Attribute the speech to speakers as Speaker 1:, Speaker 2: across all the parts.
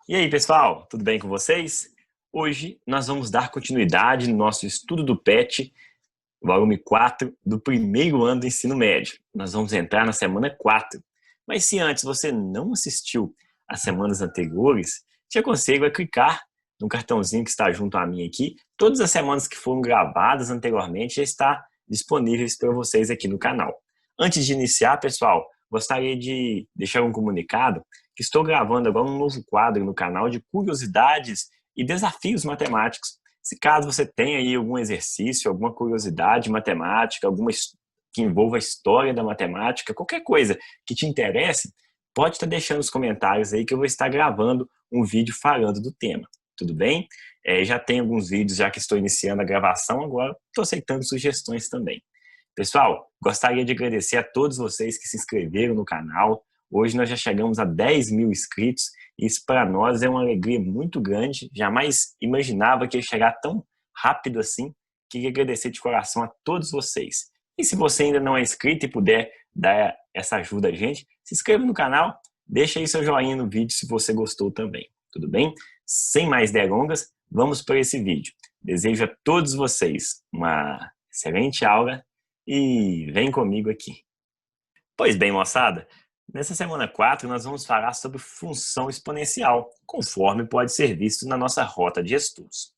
Speaker 1: E aí, pessoal, tudo bem com vocês? Hoje nós vamos dar continuidade no nosso estudo do PET, volume 4 do primeiro ano do ensino médio. Nós vamos entrar na semana 4. Mas se antes você não assistiu às semanas anteriores, te aconselho a clicar no cartãozinho que está junto a mim aqui. Todas as semanas que foram gravadas anteriormente já está disponíveis para vocês aqui no canal. Antes de iniciar, pessoal, gostaria de deixar um comunicado que estou gravando agora um novo quadro no canal de curiosidades e desafios matemáticos. Se caso você tenha aí algum exercício, alguma curiosidade matemática, alguma que envolva a história da matemática, qualquer coisa que te interesse, pode estar deixando nos comentários aí que eu vou estar gravando um vídeo falando do tema. Tudo bem? Já tem alguns vídeos já que estou iniciando a gravação, agora estou aceitando sugestões também. Pessoal, gostaria de agradecer a todos vocês que se inscreveram no canal. Hoje nós já chegamos a 10 mil inscritos. Isso para nós é uma alegria muito grande. Jamais imaginava que ia chegar tão rápido assim. Queria agradecer de coração a todos vocês. E se você ainda não é inscrito e puder dar essa ajuda a gente, se inscreva no canal, deixa aí seu joinha no vídeo se você gostou também. Tudo bem? Sem mais delongas, vamos para esse vídeo. Desejo a todos vocês uma excelente aula e vem comigo aqui. Pois bem, moçada, nessa semana 4 nós vamos falar sobre função exponencial, conforme pode ser visto na nossa rota de estudos.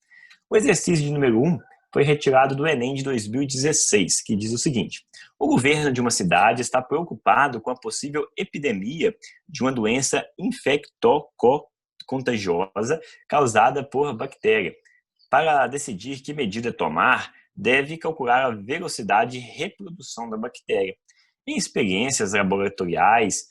Speaker 1: O exercício de número 1 foi retirado do Enem de 2016, que diz o seguinte: o governo de uma cidade está preocupado com a possível epidemia de uma doença infectocontagiosa causada por bactéria. Para decidir que medida tomar, deve calcular a velocidade de reprodução da bactéria. Em experiências laboratoriais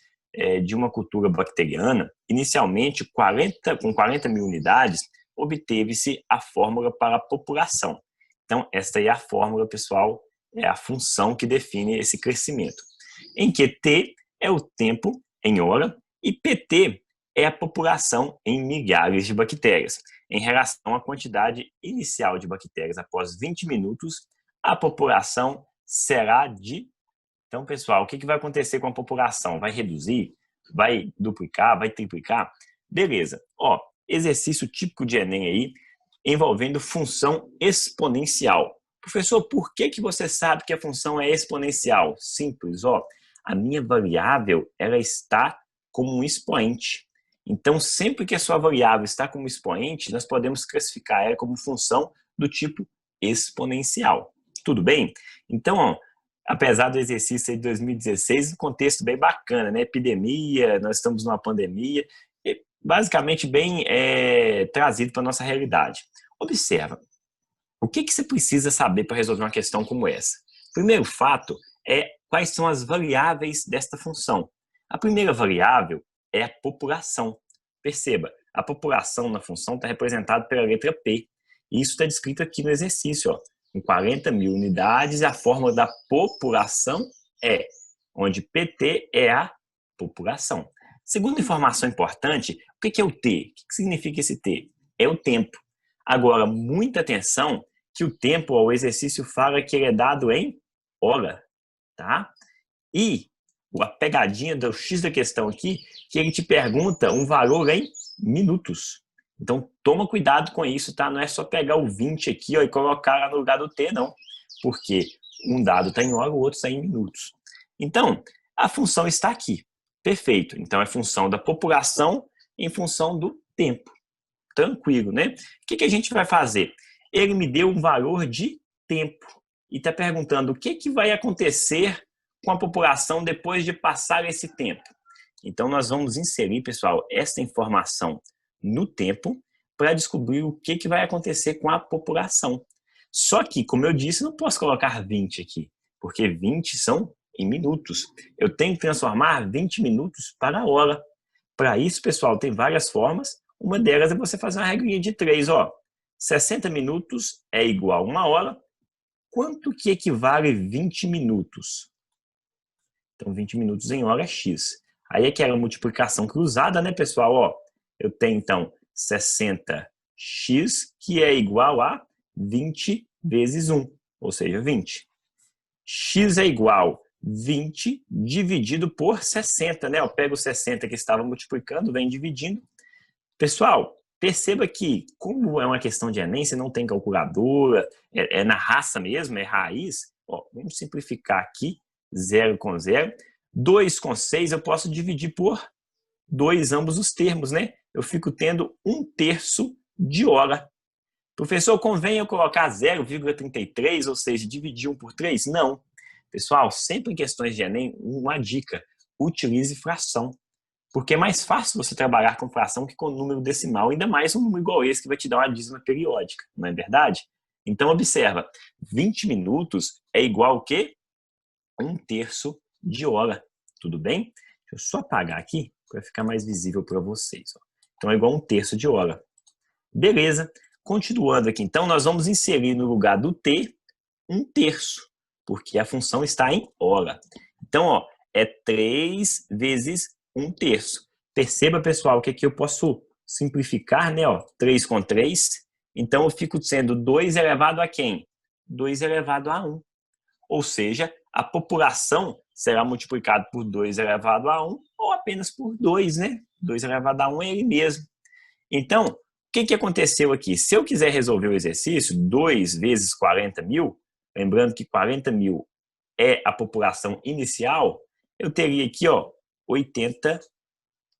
Speaker 1: de uma cultura bacteriana, inicialmente com 40 mil unidades, obteve-se a fórmula para a população. Então, esta é a fórmula, pessoal, é a função que define esse crescimento. Em que T é o tempo em hora e PT é a população em milhares de bactérias. Em relação à quantidade inicial de bactérias após 20 minutos, a população será de... Então, pessoal, o que vai acontecer com a população? Vai reduzir? Vai duplicar? Vai triplicar? Beleza. Ó, exercício típico de Enem aí, envolvendo função exponencial. Professor, por que você sabe que a função é exponencial? Simples, ó. A minha variável, ela está como um expoente. Então, sempre que a sua variável está como expoente, nós podemos classificar ela como função do tipo exponencial. Tudo bem? Então, ó, apesar do exercício de 2016, um contexto bem bacana, né? Epidemia, nós estamos numa pandemia, e basicamente bem trazido para a nossa realidade. Observa, o que você precisa saber para resolver uma questão como essa? O primeiro fato é quais são as variáveis desta função. A primeira variável é a população. Perceba, a população na função está representada pela letra P. E isso está descrito aqui no exercício, ó. Com 40 mil unidades, a fórmula da população é, onde PT é a população. Segunda informação importante, o que é o T? O que significa esse T? É o tempo. Agora, muita atenção que o tempo, o exercício fala que ele é dado em hora, tá? E a pegadinha do X da questão aqui, que ele te pergunta um valor em minutos. Então, toma cuidado com isso, tá? Não é só pegar o 20 aqui, ó, e colocar lá no lugar do T, não. Porque um dado está em hora, o outro está em minutos. Então, a função está aqui. Perfeito. Então, é função da população em função do tempo. Tranquilo, né? O que a gente vai fazer? Ele me deu um valor de tempo. E está perguntando o que vai acontecer com a população depois de passar esse tempo. Então, nós vamos inserir, pessoal, essa informação no tempo para descobrir o que vai acontecer com a população. Só que, como eu disse, não posso colocar 20 aqui, porque 20 são em minutos. Eu tenho que transformar 20 minutos para a hora. Para isso, pessoal, tem várias formas. Uma delas é você fazer uma regrinha de 3. Ó. 60 minutos é igual a 1 hora. Quanto que equivale 20 minutos? Então, 20 minutos em hora é x. Aí é aquela multiplicação cruzada, né, pessoal? Ó, eu tenho, então, 60x, que é igual a 20 vezes 1, ou seja, 20. X é igual a 20 dividido por 60, né? Eu pego 60 que estava multiplicando, vem dividindo. Pessoal, perceba que, como é uma questão de Enem, você não tem calculadora, é na raça mesmo, é raiz. Ó, vamos simplificar aqui, 0 com 0. 2 com 6 eu posso dividir por 2 ambos os termos, né? Eu fico tendo 1/3 de hora. Professor, convém eu colocar 0,33, ou seja, dividir 1 por 3? Não. Pessoal, sempre em questões de Enem, uma dica, utilize fração. Porque é mais fácil você trabalhar com fração que com número decimal, ainda mais um número igual esse que vai te dar uma dízima periódica, não é verdade? Então, observa, 20 minutos é igual ao quê? 1/3 de hora, tudo bem? Deixa eu só apagar aqui para ficar mais visível para vocês. Ó. Então, é igual a 1/3 de hora. Beleza. Continuando aqui, então, nós vamos inserir no lugar do t 1/3, porque a função está em hora. Então, ó, é 3 vezes 1/3. Perceba, pessoal, que aqui eu posso simplificar, né? Ó, 3 com 3. Então, eu fico sendo 2 elevado a quem? 2 elevado a 1. Ou seja, a população será multiplicada por 2 elevado a 1 ou apenas por 2, né? 2 elevado a 1 é ele mesmo. Então, o que aconteceu aqui? Se eu quiser resolver o exercício, 2 vezes 40 mil, lembrando que 40 mil é a população inicial, eu teria aqui, ó, 80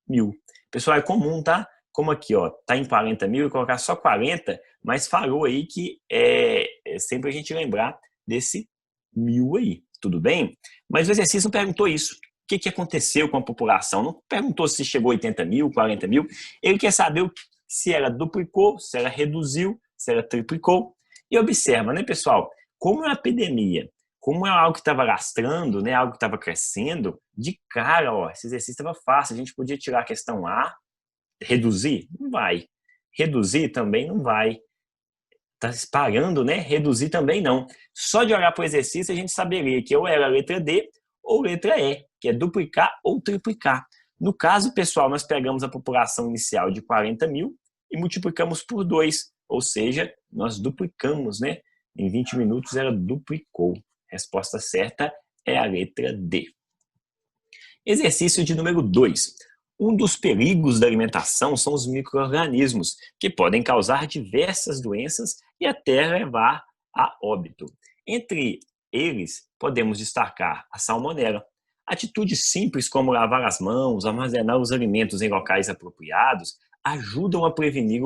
Speaker 1: mil. Pessoal, é comum, tá? Como aqui, ó, tá em 40 mil, eu colocar só 40, mas falou aí que é sempre a gente lembrar desse mil aí, tudo bem? Mas o exercício não perguntou isso. O que aconteceu com a população? Não perguntou se chegou a 80 mil, 40 mil. Ele quer saber se ela duplicou, se ela reduziu, se ela triplicou. E observa, né, pessoal? Como é uma epidemia, como é algo que estava lastrando, né, algo que estava crescendo, de cara, ó, esse exercício estava fácil. A gente podia tirar a questão A, reduzir? Não vai. Reduzir também não vai. Está parando, né? Reduzir também não. Só de olhar para o exercício a gente saberia que ou era a letra D ou letra E, que é duplicar ou triplicar. No caso, pessoal, nós pegamos a população inicial de 40 mil e multiplicamos por 2, ou seja, nós duplicamos, né? Em 20 minutos ela duplicou. A resposta certa é a letra D. Exercício de número 2. Um dos perigos da alimentação são os micro-organismos, que podem causar diversas doenças e até levar a óbito. Entre eles, podemos destacar a salmonela. Atitudes simples como lavar as mãos, armazenar os alimentos em locais apropriados, ajudam a prevenir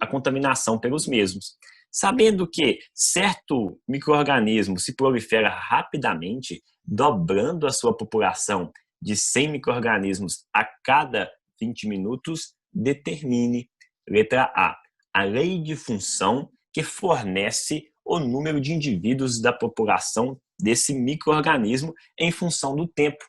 Speaker 1: a contaminação pelos mesmos. Sabendo que certo micro-organismo se prolifera rapidamente, dobrando a sua população de 100 micro-organismos a cada 20 minutos, determine, letra a lei de função que fornece o número de indivíduos da população desse micro-organismo em função do tempo,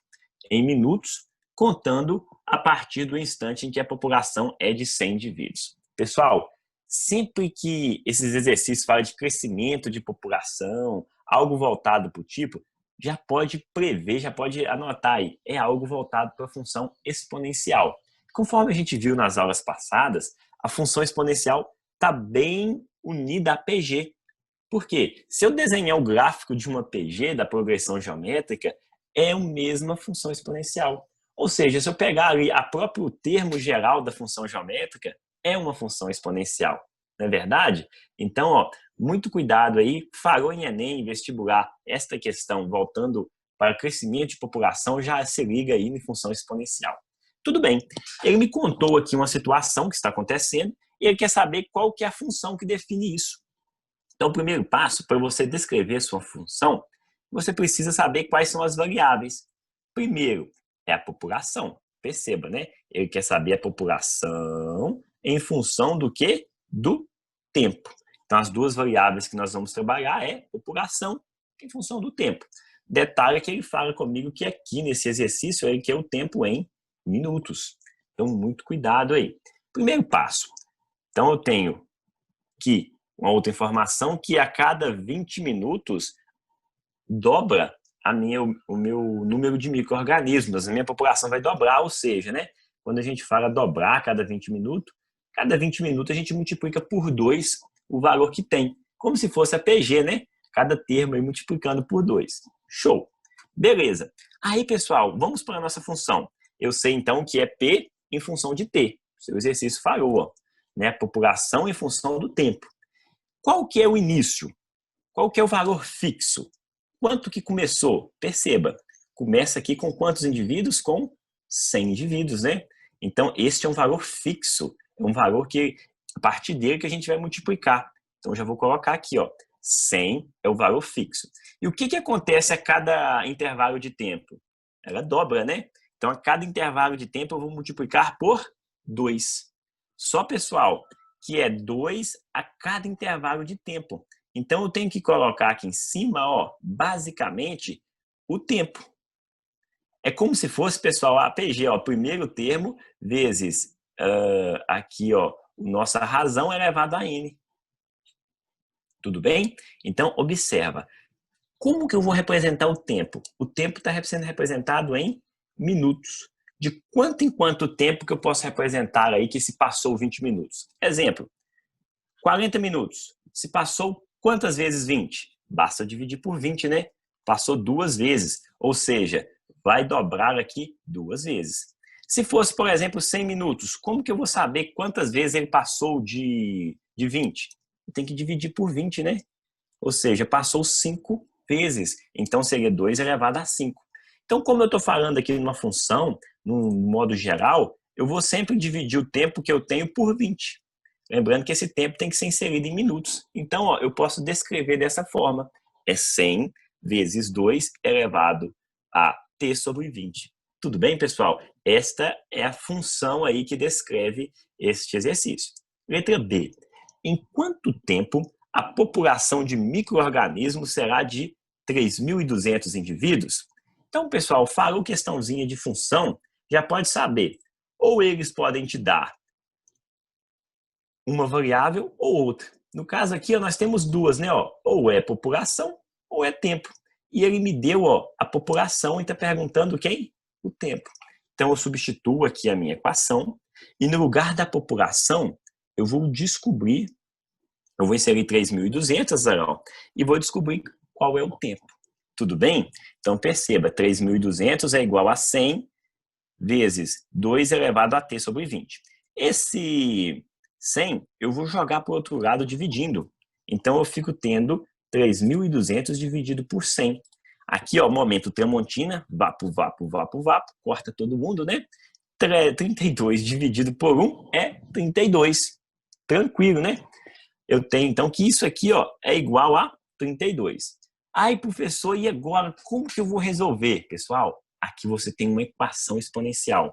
Speaker 1: em minutos, contando a partir do instante em que a população é de 100 indivíduos. Pessoal, sempre que esses exercícios falam de crescimento de população, algo voltado para o tipo, já pode prever, já pode anotar aí, é algo voltado para a função exponencial. Conforme a gente viu nas aulas passadas, a função exponencial está bem unida à PG. Por quê? Se eu desenhar o gráfico de uma PG, da progressão geométrica, é a mesma função exponencial. Ou seja, se eu pegar ali a próprio termo geral da função geométrica, é uma função exponencial. Não é verdade? Então, ó, muito cuidado aí, falou em Enem, vestibular, esta questão voltando para crescimento de população já se liga aí em função exponencial. Tudo bem, ele me contou aqui uma situação que está acontecendo e ele quer saber qual que é a função que define isso. Então, o primeiro passo para você descrever sua função, você precisa saber quais são as variáveis. Primeiro, é a população. Perceba, né? Ele quer saber a população em função do quê? Do tempo. Então, as duas variáveis que nós vamos trabalhar é população em função do tempo. Detalhe que ele fala comigo que aqui nesse exercício ele quer o tempo em minutos. Então, muito cuidado aí. Primeiro passo. Então, eu tenho que uma outra informação que a cada 20 minutos dobra o meu número de micro-organismos. A minha população vai dobrar, ou seja, né, quando a gente fala dobrar a cada 20 minutos a gente multiplica por 2 o valor que tem. Como se fosse a PG, né? Cada termo aí multiplicando por 2. Show! Beleza. Aí, pessoal, vamos para a nossa função. Eu sei, então, que é P em função de T. Seu exercício falou, ó, né? População em função do tempo. Qual que é o início? Qual que é o valor fixo? Quanto que começou? Perceba, começa aqui com quantos indivíduos? Com 100 indivíduos, né? Então, este é um valor fixo, é um valor que, a partir dele, que a gente vai multiplicar. Então, já vou colocar aqui, ó, 100 é o valor fixo. E o que acontece a cada intervalo de tempo? Ela dobra, né? Então, a cada intervalo de tempo, eu vou multiplicar por 2. Só, pessoal, que é 2 a cada intervalo de tempo. Então, eu tenho que colocar aqui em cima, ó, basicamente, o tempo. É como se fosse, pessoal, a APG, ó, primeiro termo vezes aqui, ó, nossa razão elevado a n. Tudo bem? Então, observa. Como que eu vou representar o tempo? O tempo está sendo representado em minutos. De quanto em quanto tempo que eu posso representar aí que se passou 20 minutos? Exemplo, 40 minutos. Se passou quantas vezes 20? Basta dividir por 20, né? Passou 2 vezes, ou seja, vai dobrar aqui 2 vezes. Se fosse, por exemplo, 100 minutos, como que eu vou saber quantas vezes ele passou de 20? Tem que dividir por 20, né? Ou seja, passou 5 vezes. Então, seria 2 elevado a 5. Então, como eu estou falando aqui numa função, no modo geral, eu vou sempre dividir o tempo que eu tenho por 20. Lembrando que esse tempo tem que ser inserido em minutos. Então, ó, eu posso descrever dessa forma. É 100 vezes 2 elevado a t sobre 20. Tudo bem, pessoal? Esta é a função aí que descreve este exercício. Letra B. Em quanto tempo a população de micro-organismos será de 3.200 indivíduos? Então, pessoal, falou questãozinha de função, já pode saber. Ou eles podem te dar uma variável ou outra. No caso aqui, ó, nós temos duas, né? Ó, ou é população ou é tempo. E ele me deu, ó, a população e está perguntando quem? O tempo. Então, eu substituo aqui a minha equação e no lugar da população, eu vou descobrir, eu vou inserir 3.200, e vou descobrir qual é o tempo. Tudo bem? Então, perceba, 3.200 é igual a 100 vezes 2 elevado a t sobre 20. Esse 100 eu vou jogar para o outro lado dividindo. Então, eu fico tendo 3.200 dividido por 100. Aqui, ó, momento Tramontina, vapo, vapo, vapo, vapo, corta todo mundo, né? 32 dividido por 1 é 32. Tranquilo, né? Eu tenho, então, que isso aqui, ó, é igual a 32. Ai, professor, e agora, como que eu vou resolver? Pessoal, aqui você tem uma equação exponencial.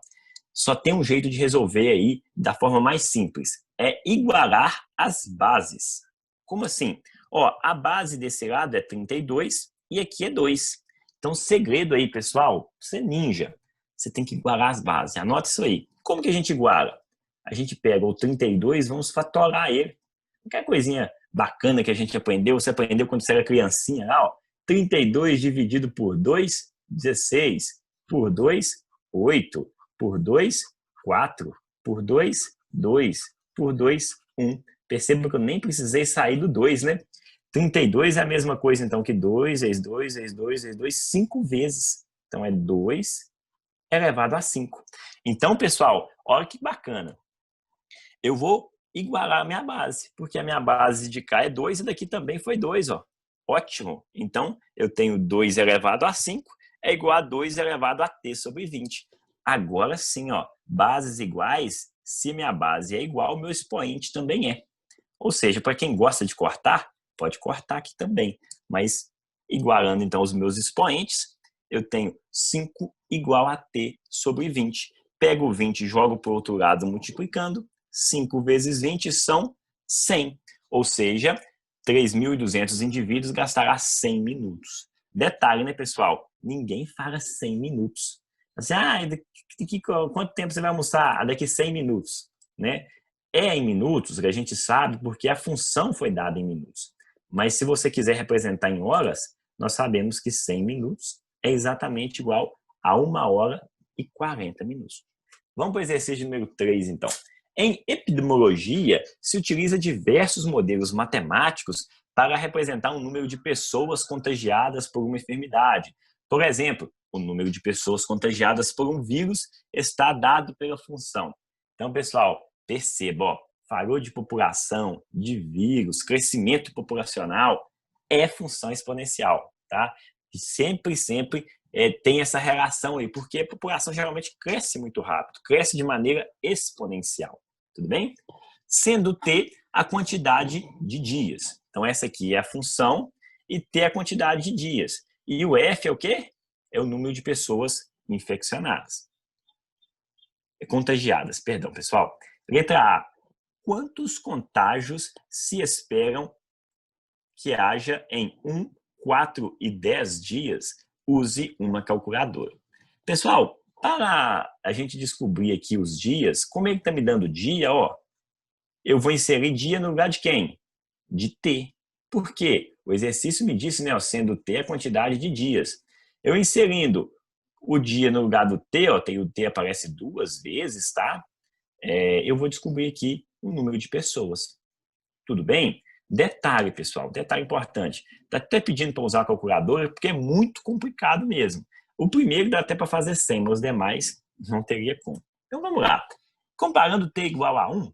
Speaker 1: Só tem um jeito de resolver aí da forma mais simples. É igualar as bases. Como assim? Ó, a base desse lado é 32 e aqui é 2. Então, segredo aí, pessoal, você é ninja. Você tem que igualar as bases. Anota isso aí. Como que a gente iguala? A gente pega o 32, vamos fatorar ele. Qualquer coisinha bacana que a gente aprendeu, você aprendeu quando você era criancinha, lá, ó, 32 dividido por 2, 16, por 2, 8, por 2, 4, por 2, 2, por 2, 1. Perceba que eu nem precisei sair do 2, né? 32 é a mesma coisa, então, que 2 vezes 2 vezes 2 vezes 2, 5 vezes. Então, é 2 elevado a 5. Então, pessoal, olha que bacana. Eu vou igualar a minha base, porque a minha base de cá é 2 e daqui também foi 2, ó. Ótimo. Então, eu tenho 2 elevado a 5 é igual a 2 elevado a t sobre 20. Agora sim, ó, bases iguais, se minha base é igual, meu expoente também é. Ou seja, para quem gosta de cortar, pode cortar aqui também. Mas, igualando então os meus expoentes, eu tenho 5 igual a t sobre 20. Pego o 20 e jogo para o outro lado multiplicando. 5 vezes 20 são 100. Ou seja, 3.200 indivíduos gastará 100 minutos. Detalhe, né, pessoal? Ninguém fala 100 minutos. Assim, quanto tempo você vai almoçar? Daqui 100 minutos. Né? É em minutos que a gente sabe porque a função foi dada em minutos. Mas se você quiser representar em horas, nós sabemos que 100 minutos é exatamente igual a 1 hora e 40 minutos. Vamos para o exercício número 3, então. Em epidemiologia, se utiliza diversos modelos matemáticos para representar um número de pessoas contagiadas por uma enfermidade. Por exemplo, o número de pessoas contagiadas por um vírus está dado pela função Então, pessoal, perceba, ó, falou de população, de vírus, crescimento populacional, é função exponencial, tá? E sempre tem essa relação aí, porque a população geralmente cresce muito rápido, cresce de maneira exponencial, tudo bem? Sendo T a quantidade de dias. Então, essa aqui é a função e T é a quantidade de dias. E o F é o quê? É o número de pessoas infeccionadas. Contagiadas, perdão, pessoal. Letra A. Quantos contágios se esperam que haja em 1, 4 e 10 dias? Use uma calculadora. Pessoal, para a gente descobrir aqui os dias, como ele está me dando dia, ó, eu vou inserir dia no lugar de quem? De T. Por quê? O exercício me disse, né, ó, sendo T a quantidade de dias. Eu inserindo o dia no lugar do T, ó, tem o T aparece 2 vezes, tá? Eu vou descobrir aqui o número de pessoas. Tudo bem? Detalhe, pessoal, detalhe importante. Está até pedindo para usar a calculadora, porque é muito complicado mesmo. O primeiro dá até para fazer 100, mas os demais não teria como. Então vamos lá. Comparando T igual a 1,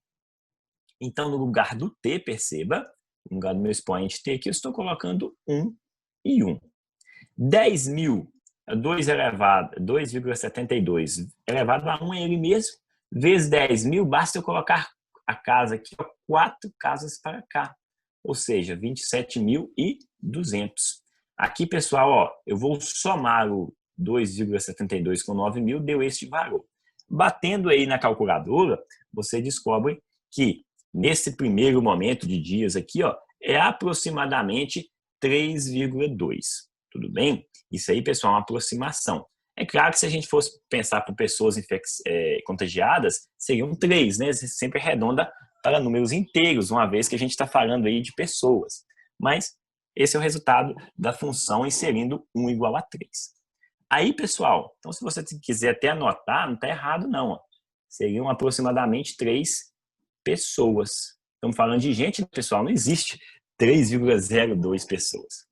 Speaker 1: então no lugar do T, perceba, no lugar do meu expoente T aqui, eu estou colocando 1 e 1. 10.000, 2,72 elevado a 1 é ele mesmo, vezes 10.000, basta eu colocar a casa aqui, 4 casas para cá, ou seja, 27.200. Aqui, pessoal, ó, eu vou somar o 2,72 com 9.000, deu este valor. Batendo aí na calculadora, você descobre que nesse primeiro momento de dias aqui, ó, é aproximadamente 3,2. Tudo bem? Isso aí, pessoal, é uma aproximação. É claro que se a gente fosse pensar por pessoas contagiadas, seriam 3, né? Sempre arredonda para números inteiros, uma vez que a gente está falando aí de pessoas. Mas esse é o resultado da função inserindo 1 igual a 3. Aí, pessoal, então se você quiser até anotar, não está errado não. Ó. Seriam aproximadamente 3 pessoas. Estamos falando de gente, pessoal, não existe 3,02 pessoas.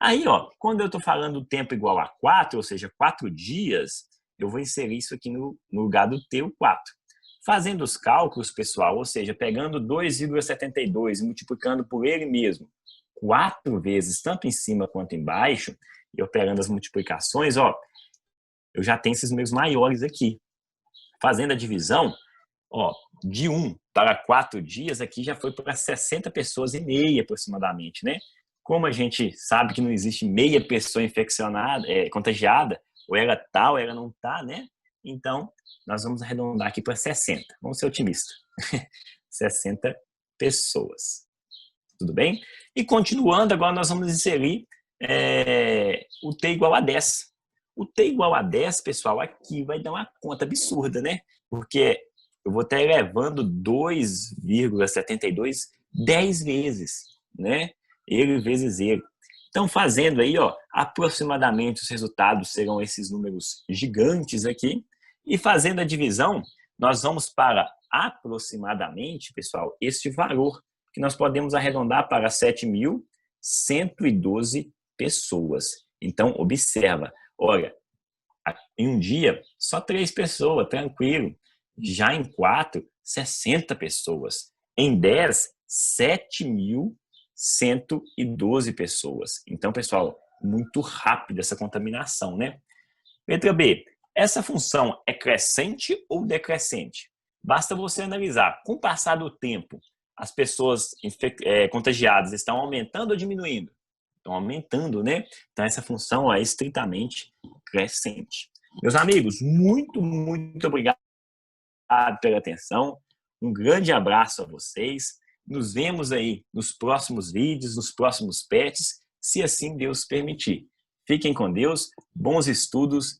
Speaker 1: Aí, ó, quando eu estou falando do tempo igual a 4, ou seja, 4 dias, eu vou inserir isso aqui no lugar do T, o 4. Fazendo os cálculos, pessoal, ou seja, pegando 2,72 e multiplicando por ele mesmo 4 vezes, tanto em cima quanto embaixo, e operando as multiplicações, ó, eu já tenho esses números maiores aqui. Fazendo a divisão, ó, de 1 para 4 dias, aqui já foi para 60 pessoas e meia aproximadamente, né? Como a gente sabe que não existe meia pessoa contagiada, ou ela tá ou ela não tá, né? Então, nós vamos arredondar aqui para 60. Vamos ser otimistas. 60 pessoas. Tudo bem? E continuando, agora nós vamos inserir o T igual a 10. O T igual a 10, pessoal, aqui vai dar uma conta absurda, né? Porque eu vou estar elevando 2,72 10 vezes, né? Ele vezes ele. Então, fazendo aí, ó, aproximadamente os resultados serão esses números gigantes aqui. E fazendo a divisão, nós vamos para aproximadamente, pessoal, este valor, que nós podemos arredondar para 7.112 pessoas. Então, observa, olha, em um dia, só 3 pessoas, tranquilo. Já em 4, 60 pessoas. Em 10, 7.112 pessoas. Então, pessoal, muito rápido essa contaminação, né? Letra B. Essa função é crescente ou decrescente? Basta você analisar. Com o passar do tempo, as pessoas contagiadas estão aumentando ou diminuindo? Estão aumentando, né? Então, essa função é estritamente crescente. Meus amigos, muito obrigado pela atenção. Um grande abraço a vocês. Nos vemos aí nos próximos vídeos, nos próximos PETs, se assim Deus permitir. Fiquem com Deus, bons estudos